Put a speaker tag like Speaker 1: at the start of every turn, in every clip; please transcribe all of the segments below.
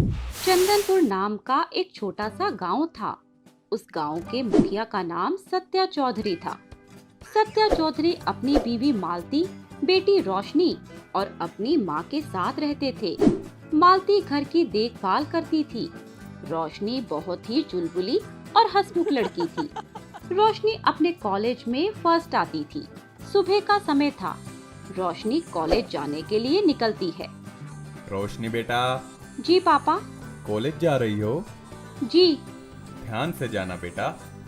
Speaker 1: चंदनपुर नाम का एक छोटा सा गांव था। उस गांव के मुखिया का नाम सत्या चौधरी था। सत्या चौधरी अपनी बीवी मालती, बेटी रोशनी और अपनी माँ के साथ रहते थे। मालती घर की देखभाल करती थी। रोशनी बहुत ही चुलबुली और हंसमुख लड़की थी। रोशनी अपने कॉलेज में फर्स्ट आती थी। सुबह का समय था। रोशनी कॉलेज जाने के लिए निकलती है।
Speaker 2: रोशनी बेटा,
Speaker 1: जी पापा।
Speaker 2: कॉलेज जा रही हो?
Speaker 1: जी
Speaker 2: ध्यान से जाना बेटा।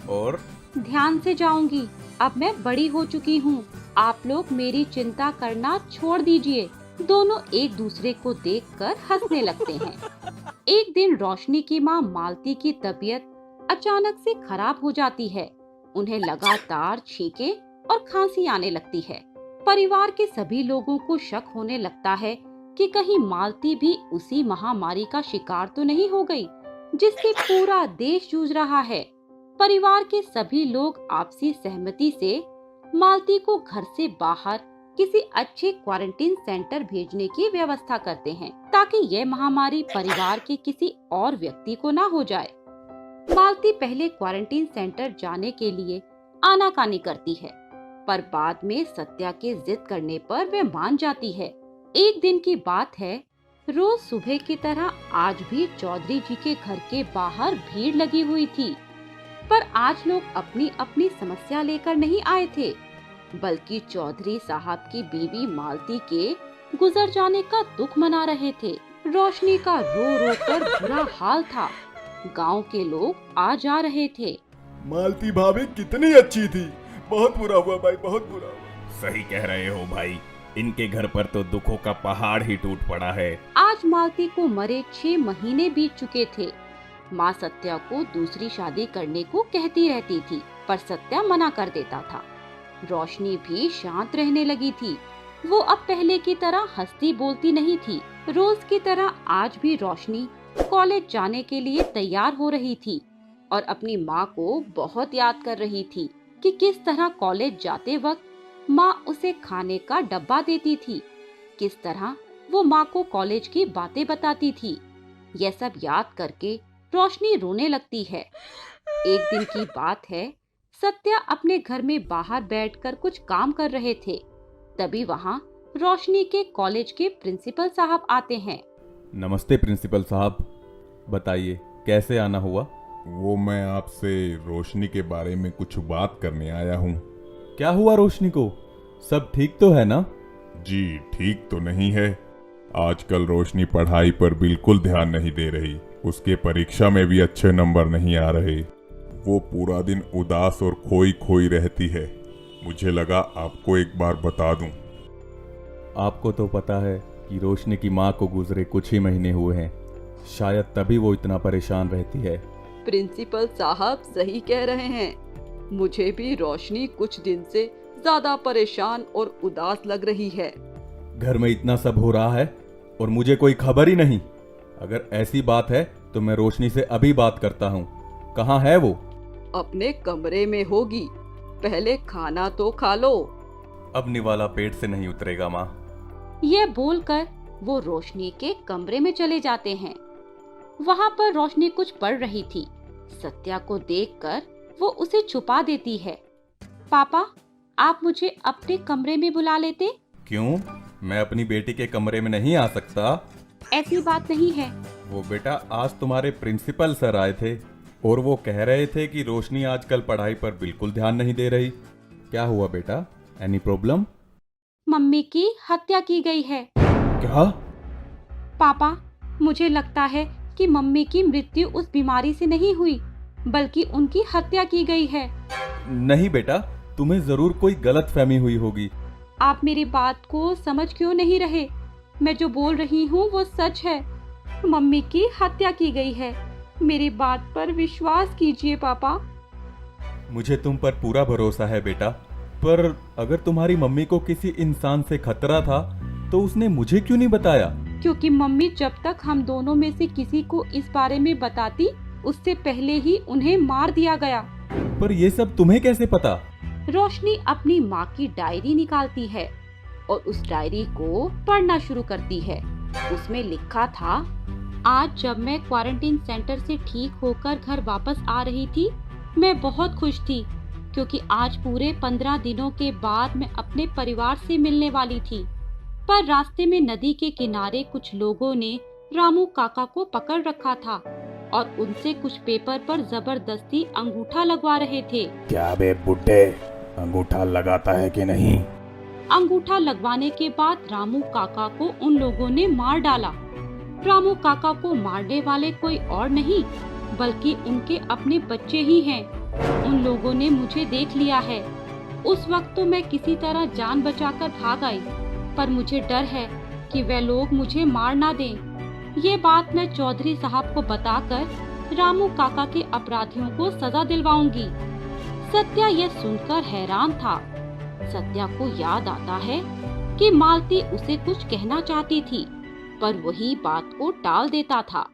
Speaker 2: और
Speaker 1: ध्यान से जाऊंगी। अब मैं बड़ी हो चुकी हूँ। आप लोग मेरी चिंता करना छोड़ दीजिए। दोनों एक दूसरे को देखकर हंसने लगते हैं। एक दिन रोशनी की माँ मालती की तबीयत अचानक से खराब हो जाती है। उन्हें लगातार छींके और खांसी आने लगती है। परिवार के सभी लोगों को शक होने लगता है कि कहीं मालती भी उसी महामारी का शिकार तो नहीं हो गई जिससे पूरा देश जूझ रहा है। परिवार के सभी लोग आपसी सहमति से मालती को घर से बाहर किसी अच्छे क्वारंटीन सेंटर भेजने की व्यवस्था करते हैं ताकि यह महामारी परिवार के किसी और व्यक्ति को ना हो जाए। मालती पहले क्वारंटीन सेंटर जाने के लिए आनाकानी करती है, पर बाद में सत्या के जिद करने पर वह मान जाती है। एक दिन की बात है, रोज सुबह की तरह आज भी चौधरी जी के घर के बाहर भीड़ लगी हुई थी। पर आज लोग अपनी अपनी समस्या लेकर नहीं आए थे, बल्कि चौधरी साहब की बीवी मालती के गुजर जाने का दुख मना रहे थे। रोशनी का रो रो कर बुरा हाल था। गांव के लोग आ जा रहे थे।
Speaker 3: मालती भाभी कितनी अच्छी थी। बहुत बुरा हुआ भाई, बहुत बुरा हुआ।
Speaker 2: सही कह रहे हो भाई, इनके घर पर तो दुखों का पहाड़ ही टूट पड़ा है।
Speaker 1: आज मालती को मरे 6 महीने बीत चुके थे। माँ सत्या को दूसरी शादी करने को कहती रहती थी, पर सत्या मना कर देता था। रोशनी भी शांत रहने लगी थी। वो अब पहले की तरह हंसती बोलती नहीं थी। रोज की तरह आज भी रोशनी कॉलेज जाने के लिए तैयार हो रही थी और अपनी माँ को बहुत याद कर रही थी कि किस तरह कॉलेज जाते वक्त माँ उसे खाने का डब्बा देती थी, किस तरह वो माँ को कॉलेज की बातें बताती थी। यह सब याद करके रोशनी रोने लगती है। एक दिन की बात है, सत्या अपने घर में बाहर बैठकर कुछ काम कर रहे थे। तभी वहाँ रोशनी के कॉलेज के प्रिंसिपल साहब आते हैं।
Speaker 2: नमस्ते प्रिंसिपल साहब, बताइए कैसे आना हुआ?
Speaker 3: वो मैं आपसे रोशनी के बारे में कुछ बात करने आया हूँ।
Speaker 2: क्या हुआ रोशनी को? सब ठीक तो है ना?
Speaker 3: जी ठीक तो नहीं है। आजकल रोशनी पढ़ाई पर बिल्कुल ध्यान नहीं दे रही। उसके परीक्षा में भी अच्छे नंबर नहीं आ रहे। वो पूरा दिन उदास और खोई खोई रहती है। मुझे लगा आपको एक बार बता दूं।
Speaker 2: आपको तो पता है कि रोशनी की माँ को गुजरे कुछ ही महीने हुए हैं। शायद तभी वो इतना परेशान रहती है।
Speaker 4: प्रिंसिपल साहब सही कह रहे हैं। मुझे भी रोशनी कुछ दिन से ज्यादा परेशान और उदास लग रही है।
Speaker 2: घर में इतना सब हो रहा है और मुझे कोई खबर ही नहीं। अगर ऐसी बात है तो मैं रोशनी से अभी बात करता हूँ। कहाँ है वो?
Speaker 4: अपने कमरे में होगी। पहले खाना तो खा लो।
Speaker 2: अब निवाला पेट से नहीं उतरेगा माँ।
Speaker 1: यह बोलकर वो रोशनी के कमरे में चले जाते हैं। वहाँ पर रोशनी कुछ पढ़ रही थी। सत्या को देखकर वो उसे छुपा देती है। पापा, आप मुझे अपने कमरे में बुला लेते?
Speaker 2: क्यों? मैं अपनी बेटी के कमरे में नहीं आ सकता?
Speaker 1: ऐसी बात नहीं है।
Speaker 2: वो बेटा, आज तुम्हारे प्रिंसिपल सर आए थे और वो कह रहे थे कि रोशनी आजकल पढ़ाई पर बिल्कुल ध्यान नहीं दे रही। क्या हुआ बेटा? Any problem?
Speaker 1: मम्मी की हत्या की गई है।
Speaker 2: क्या?
Speaker 1: पापा, मुझे लगता है कि मम्मी की मृत्यु उस बीमारी से नहीं हुई, बल्कि उनकी हत्या की गई है।
Speaker 2: नहीं बेटा, तुम्हें जरूर कोई गलतफहमी हुई होगी।
Speaker 1: आप मेरी बात को समझ क्यों नहीं रहे? मैं जो बोल रही हूँ वो सच है। मम्मी की हत्या की गई है। मेरी बात पर विश्वास कीजिए पापा।
Speaker 2: मुझे तुम पर पूरा भरोसा है बेटा, पर अगर तुम्हारी मम्मी को किसी इंसान से खतरा था तो उसने मुझे क्यों नहीं बताया?
Speaker 1: क्योंकि मम्मी जब तक हम दोनों में से किसी को इस बारे में बताती, उससे पहले ही उन्हें मार दिया गया।
Speaker 2: पर ये सब तुम्हें कैसे पता?
Speaker 1: रोशनी अपनी माँ की डायरी निकालती है और उस डायरी को पढ़ना शुरू करती है। उसमें लिखा था, आज जब मैं क्वारंटीन सेंटर से ठीक होकर घर वापस आ रही थी, मैं बहुत खुश थी क्योंकि आज पूरे 15 दिनों के बाद मैं अपने परिवार से मिलने वाली थी। पर रास्ते में नदी के किनारे कुछ लोगों ने रामू काका को पकड़ रखा था और उनसे कुछ पेपर पर जबरदस्ती अंगूठा लगवा रहे थे।
Speaker 5: क्या बे बुड्ढे, अंगूठा लगाता है कि नहीं?
Speaker 1: अंगूठा लगवाने के बाद रामू काका को उन लोगों ने मार डाला। रामू काका को मारने वाले कोई और नहीं बल्कि उनके अपने बच्चे ही हैं। उन लोगों ने मुझे देख लिया है। उस वक्त तो मैं किसी तरह जान बचाकर भाग आई, पर मुझे डर है कि वे लोग मुझे मार ना दें। ये बात मैं चौधरी साहब को बताकर रामू काका के अपराधियों को सजा दिलवाऊंगी। सत्या यह सुनकर हैरान था। सत्या को याद आता है कि मालती उसे कुछ कहना चाहती थी, पर वही बात को टाल देता था।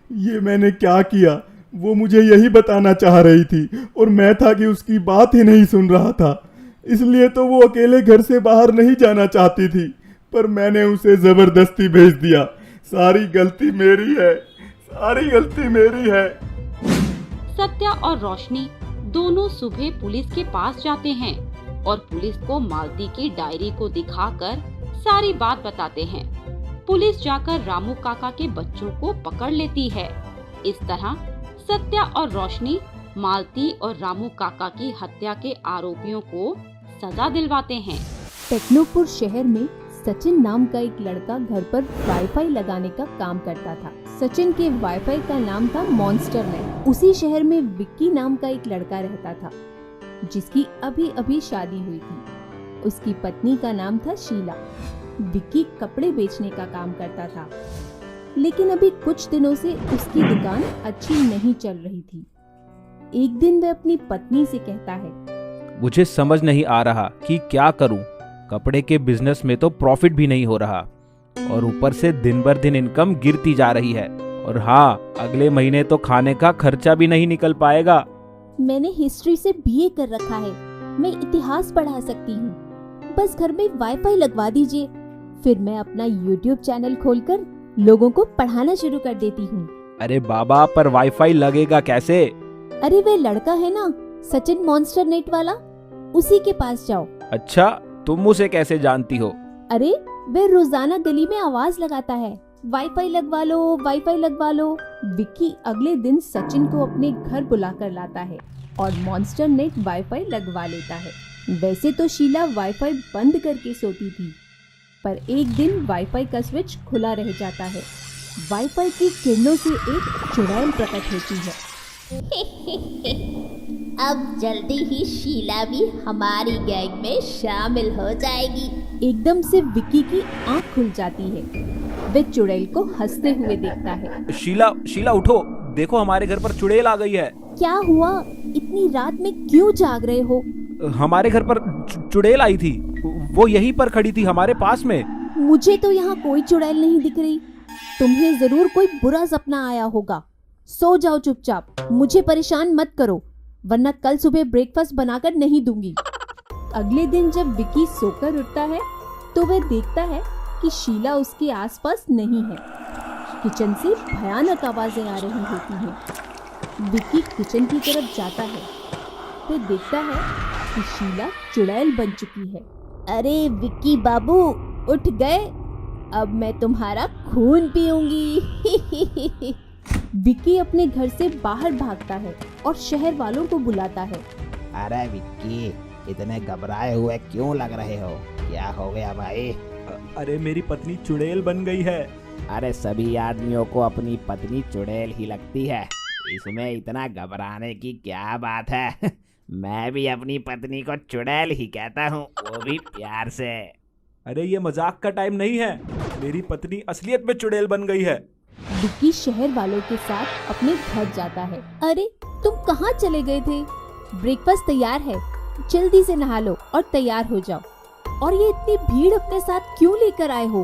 Speaker 5: ये मैंने क्या किया? वो मुझे यही बताना चाह रही थी और मैं था कि उसकी बात ही नहीं सुन रहा था। इसलिए तो वो अकेले घर से बाहर नहीं जाना चाहती थी, पर मैंने उसे जबरदस्ती भेज दिया। सारी गलती मेरी है, सारी गलती मेरी है।
Speaker 1: सत्या और रोशनी दोनों सुबह पुलिस के पास जाते हैं और पुलिस को मालती की डायरी को दिखाकर सारी बात बताते हैं। पुलिस जाकर रामू काका के बच्चों को पकड़ लेती है। इस तरह सत्या और रोशनी मालती और रामू काका की हत्या के आरोपियों को सजा दिलवाते हैं।
Speaker 6: टेक्नोपुर शहर में सचिन नाम का एक लड़का घर पर वाईफाई लगाने का काम करता था। सचिन के वाईफाई का नाम था मॉन्स्टर नेट। उसी शहर में विक्की नाम का एक लड़का रहता था जिसकी अभी अभी शादी हुई थी। उसकी पत्नी का नाम था शीला। विक्की कपड़े बेचने का काम करता था, लेकिन अभी कुछ दिनों से उसकी दुकान अच्छी नहीं चल रही थी। एक दिन वह अपनी पत्नी से कहता है,
Speaker 7: मुझे समझ नहीं आ रहा कि क्या करूं। कपड़े के बिजनेस में तो प्रॉफिट भी नहीं हो रहा और ऊपर से दिन भर दिन इनकम गिरती जा रही है। और हाँ, अगले महीने तो खाने का खर्चा भी नहीं निकल पाएगा।
Speaker 6: मैंने हिस्ट्री से बीए कर रखा है, मैं इतिहास पढ़ा सकती हूँ। बस घर में वाईफाई लगवा दीजिए, फिर मैं अपना यूट्यूब चैनल खोलकर लोगों को पढ़ाना शुरू कर देती हूँ।
Speaker 7: अरे बाबा, पर वाईफाई लगेगा कैसे?
Speaker 6: अरे वे लड़का है ना, सचिन मॉन्स्टर नेट वाला, उसी के पास जाओ।
Speaker 7: अच्छा, तुम उसे कैसे जानती हो?
Speaker 6: अरे वे रोजाना गली में आवाज लगाता है, वाईफाई लगवा लो, वाईफाई लगवा लो। विक्की अगले दिन सचिन को अपने घर बुलाकर लाता है और मॉन्स्टर नेट वाईफाई लगवा लेता है। वैसे तो शीला वाईफाई बंद करके सोती थी, पर एक दिन वाईफाई का स्विच खुला रह जाता है। वाईफाई की किरणों से एक चुड़ैल प्रकट होती है।
Speaker 8: अब जल्दी ही शीला भी हमारी गैंग में शामिल हो जाएगी।
Speaker 6: एकदम से विक्की की आंख खुल जाती है। वह चुड़ैल को हंसते हुए देखता है।
Speaker 7: शीला, शीला उठो, देखो हमारे घर पर चुड़ैल आ गई है।
Speaker 6: क्या हुआ? इतनी रात में क्यों जाग रहे हो?
Speaker 7: हमारे घर पर चुड़ैल आई थी, वो यहीं पर खड़ी थी हमारे पास में।
Speaker 6: मुझे तो यहाँ कोई चुड़ैल नहीं दिख रही। तुम्हें जरूर कोई बुरा सपना आया होगा। सो जाओ चुपचाप, मुझे परेशान मत करो, वरना कल सुबह ब्रेकफास्ट बनाकर नहीं दूंगी। अगले दिन जब विक्की सोकर उठता है तो वह देखता है कि शीला उसके आसपास नहीं है। किचन से भयानक आवाजें आ रही होती हैं। विक्की किचन की तरफ जाता है, फिर देखता है कि शीला चुड़ैल बन चुकी है। अरे विक्की बाबू, उठ गए? अब मैं तुम्हारा खून पीऊंगी। विक्की अपने घर से बाहर भागता है और शहर वालों को बुलाता है।
Speaker 9: अरे विक्की, इतने घबराए हुए क्यों लग रहे हो? क्या हो गया भाई?
Speaker 7: अरे मेरी पत्नी चुड़ैल बन गई है।
Speaker 9: अरे सभी आदमियों को अपनी पत्नी चुड़ैल ही लगती है, इसमें इतना घबराने की क्या बात है? मैं भी अपनी पत्नी को चुड़ैल ही कहता हूँ, वो भी प्यार से।
Speaker 7: अरे ये मजाक का टाइम नहीं है, मेरी पत्नी असलियत में चुड़ैल बन गई है।
Speaker 6: विक्की शहर वालों के साथ अपने घर जाता है। अरे तुम कहाँ चले गए थे? ब्रेकफास्ट तैयार है, जल्दी से नहा लो और तैयार हो जाओ। और ये इतनी भीड़ अपने साथ क्यों लेकर आए हो?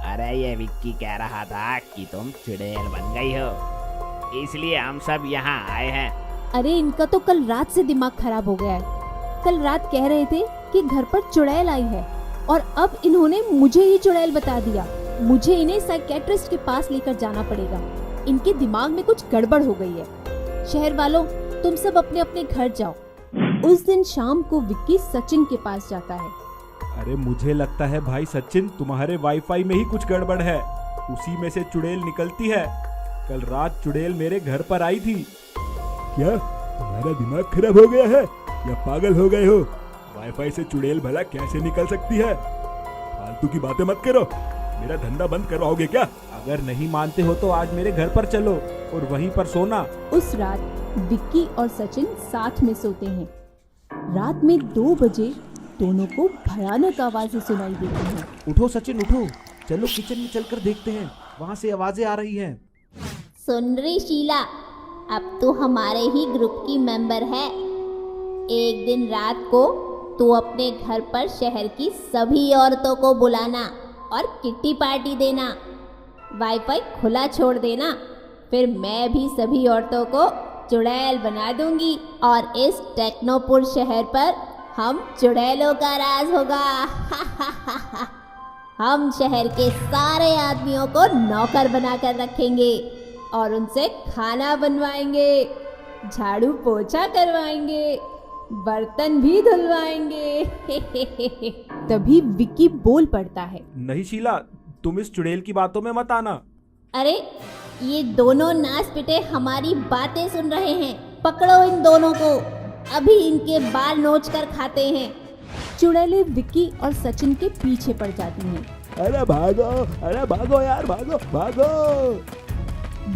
Speaker 9: अरे ये विक्की कह रहा था कि तुम चुड़ैल बन गई हो, इसलिए हम सब यहाँ आए हैं।
Speaker 6: अरे इनका तो कल रात से दिमाग खराब हो गया है। कल रात कह रहे थे कि घर पर चुड़ैल आई है और अब इन्होंने मुझे ही चुड़ैल बता दिया। मुझे इन्हें साइकेट्रिस्ट के पास लेकर जाना पड़ेगा। इनके दिमाग में कुछ गड़बड़ हो गई है। शहर वालों, तुम सब अपने अपने घर जाओ। उस दिन शाम को विक्की सचिन के पास जाता है।
Speaker 7: अरे मुझे लगता है भाई सचिन, तुम्हारे वाईफाई में ही कुछ गड़बड़ है। उसी में से चुड़ैल निकलती है। कल रात चुड़ैल मेरे घर पर आई थी।
Speaker 5: क्या तुम्हारा दिमाग खराब हो गया है या पागल हो गए हो? वाईफाई से चुड़ैल भला कैसे निकल सकती है? फालतू की बातें मत करो। मेरा धंधा बंद करवाओगे क्या?
Speaker 7: अगर नहीं मानते हो तो आज मेरे घर पर चलो और वहीं पर सोना।
Speaker 6: उस रात विक्की और सचिन साथ में सोते हैं। रात में 2 बजे दोनों को भयानक आवाजें सुनाई देती हैं।
Speaker 7: उठो सचिन उठो, चलो किचन में चलकर देखते हैं, वहाँ से आवाजें आ रही हैं।
Speaker 8: सुन रही शीला, अब तू हमारे ही ग्रुप की मेंबर है। एक दिन रात को तू अपने घर पर शहर की सभी औरतों को बुलाना और किट्टी पार्टी देना। वाईफाई खुला छोड़ देना, फिर मैं भी सभी औरतों को चुड़ैल बना दूंगी और इस टेक्नोपुर शहर पर हम चुड़ैलों का राज होगा। हम शहर के सारे आदमियों को नौकर बनाकर रखेंगे और उनसे खाना बनवाएंगे, झाड़ू पोछा करवाएंगे, बर्तन भी धुलवाएंगे।
Speaker 6: तभी विक्की बोल पड़ता है।
Speaker 7: नहीं शीला, तुम इस चुड़ैल की बातों में मत आना।
Speaker 8: अरे ये दोनों नाच पिटे हमारी बातें सुन रहे हैं। पकड़ो इन दोनों को, अभी इनके बाल नोच कर खाते हैं।
Speaker 6: चुड़ैलें विक्की और सचिन के पीछे पड़ जाती हैं।
Speaker 5: अरे भागो यार, भागो भागो।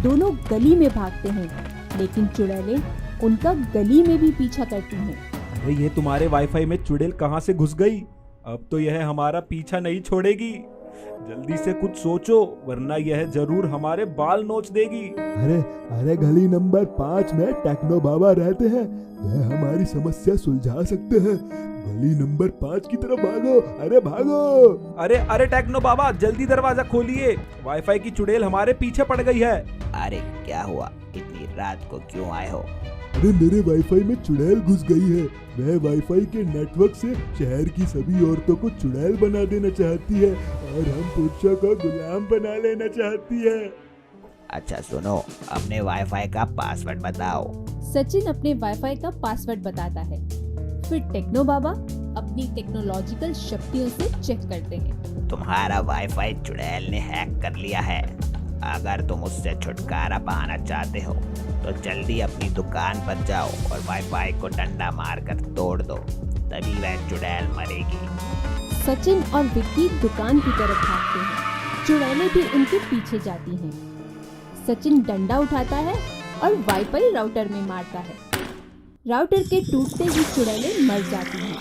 Speaker 6: दोनों गली में भागते हैं, लेकिन चुड़ैलें उनका गली में भी पीछा करती हैं।
Speaker 7: अरे ये तुम्हारे वाईफाई में चुड़ैल कहाँ से घुस गई? अब तो यह हमारा पीछा नहीं छोड़ेगी। जल्दी से कुछ सोचो, वरना यह जरूर हमारे बाल नोच देगी।
Speaker 5: अरे गली नंबर 5 में टेक्नो बाबा रहते हैं, वह हमारी समस्या सुलझा सकते हैं। गली नंबर 5 की तरफ भागो, अरे भागो।
Speaker 7: अरे टेक्नो बाबा, जल्दी दरवाजा खोलिए, वाईफाई की चुड़ैल हमारे पीछे पड़ गई है।
Speaker 9: अरे क्या हुआ, इतनी रात को क्यों आए हो?
Speaker 5: अरे मेरे वाईफाई में चुड़ैल घुस गई है। वह वाईफाई के नेटवर्क से शहर की सभी औरतों को चुड़ैल बना देना चाहती है और हम पुरुषों को गुलाम बना लेना चाहती है।
Speaker 9: अच्छा सुनो, अपने वाईफाई का पासवर्ड बताओ।
Speaker 6: सचिन अपने वाईफाई का पासवर्ड बताता है। फिर टेक्नो बाबा अपनी टेक्नोलॉजिकल शक्तियों से चेक करते हैं।
Speaker 9: तुम्हारा वाईफाई चुड़ैल ने हैक कर लिया है। अगर तुम उससे छुटकारा पाना चाहते हो तो जल्दी अपनी दुकान पर जाओ और वाईफाई को डंडा मारकर तोड़ दो, तभी वह चुड़ैल मरेगी।
Speaker 6: सचिन और विक्की दुकान की तरफ भागते हैं। चुड़ैलें भी उनके पीछे जाती हैं। सचिन डंडा उठाता है और वाईफाई राउटर में मारता है। राउटर के टूटते ही चुड़ैलें मर जाती हैं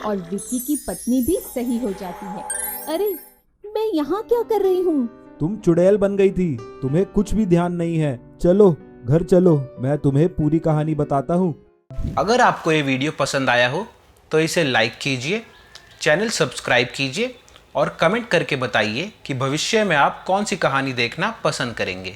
Speaker 6: और विक्की की पत्नी भी सही हो जाती है। अरे मैं यहाँ क्या कर रही हूँ?
Speaker 7: तुम चुड़ैल बन गई थी, तुम्हें कुछ भी ध्यान नहीं है। चलो घर चलो, मैं तुम्हें पूरी कहानी बताता हूँ।
Speaker 10: अगर आपको ये वीडियो पसंद आया हो तो इसे लाइक कीजिए, चैनल सब्सक्राइब कीजिए और कमेंट करके बताइए कि भविष्य में आप कौन सी कहानी देखना पसंद करेंगे।